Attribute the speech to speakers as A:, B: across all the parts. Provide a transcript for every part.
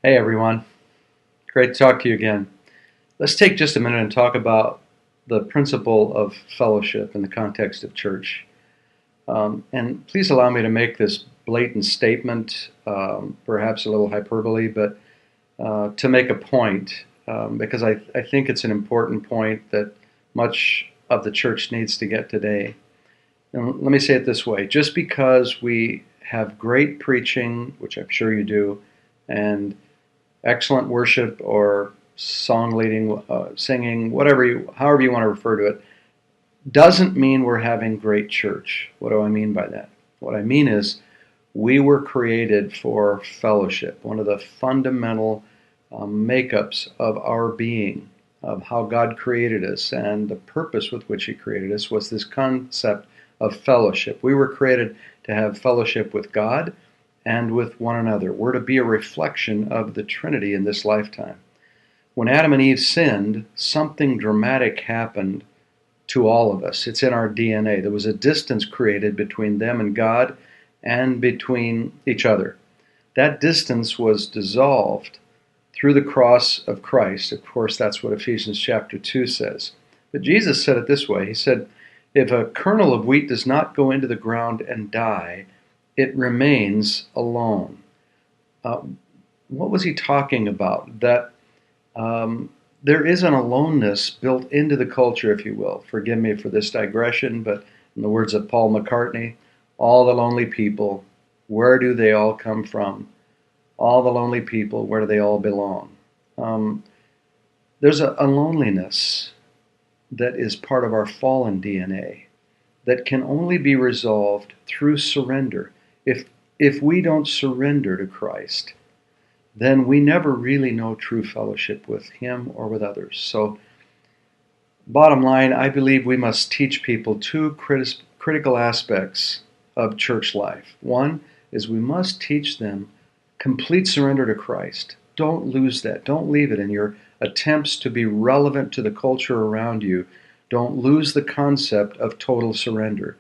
A: Hey everyone, great to talk to you again. Let's take just a minute and talk about the principle of fellowship in the context of church. And please allow me to make this blatant statement, perhaps a little hyperbole, but to make a point, because I think it's an important point that much of the church needs to get today. And let me say it this way: just because we have great preaching, which I'm sure you do, and excellent worship or song leading, singing, however you want to refer to it, doesn't mean we're having great church. What do I mean by that? What I mean is we were created for fellowship. One of the fundamental makeups of our being, of how God created us and the purpose with which He created us, was this concept of fellowship. We were created to have fellowship with God and with one another. We're to be a reflection of the Trinity in this lifetime. When Adam and Eve sinned, something dramatic happened to all of us. It's in our DNA. There was a distance created between them and God and between each other. That distance was dissolved through the cross of Christ. Of course, that's what Ephesians chapter 2 says. But Jesus said it this way. He said, if a kernel of wheat does not go into the ground and die, it remains alone. What was he talking about? That there is an aloneness built into the culture, if you will. Forgive me for this digression, but in the words of Paul McCartney, all the lonely people, where do they all come from? All the lonely people, where do they all belong? There's a loneliness that is part of our fallen DNA that can only be resolved through surrender. If we don't surrender to Christ, then we never really know true fellowship with Him or with others. So, bottom line, I believe we must teach people two critical aspects of church life. One is we must teach them complete surrender to Christ. Don't lose that. Don't leave it in your attempts to be relevant to the culture around you. Don't lose the concept of total surrender.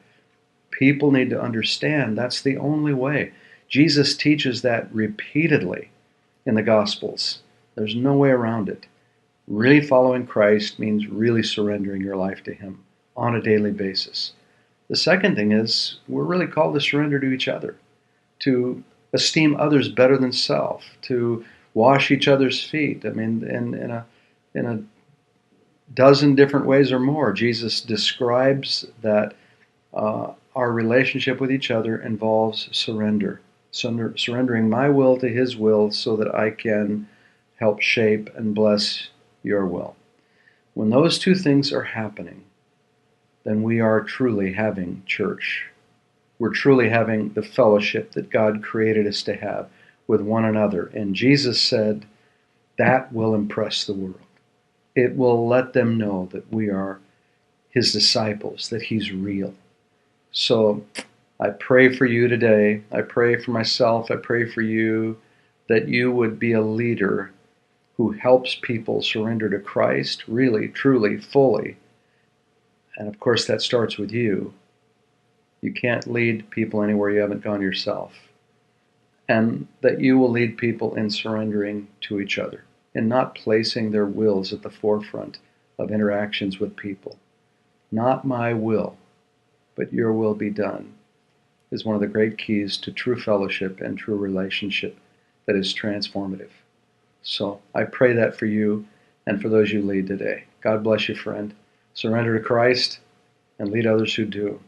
A: People need to understand that's the only way. Jesus teaches that repeatedly in the Gospels. There's no way around it. Really following Christ means really surrendering your life to Him on a daily basis. The second thing is we're really called to surrender to each other, to esteem others better than self, to wash each other's feet. I mean, in a dozen different ways or more, Jesus describes that our relationship with each other involves surrender. Surrendering my will to His will so that I can help shape and bless your will. When those two things are happening, then we are truly having church. We're truly having the fellowship that God created us to have with one another. And Jesus said, that will impress the world. It will let them know that we are His disciples, that He's real. So I pray for you today. I pray for myself. I pray for you that you would be a leader who helps people surrender to Christ, really, truly, fully. And of course, that starts with you. You can't lead people anywhere you haven't gone yourself. And that you will lead people in surrendering to each other and not placing their wills at the forefront of interactions with people. Not my will, but your will be done, is one of the great keys to true fellowship and true relationship that is transformative. So I pray that for you and for those you lead today. God bless you, friend. Surrender to Christ and lead others who do.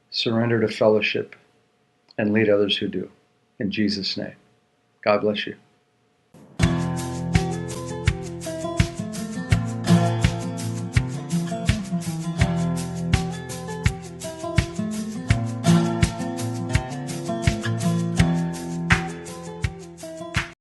A: Surrender to fellowship and lead others who do. In Jesus' name, God bless you.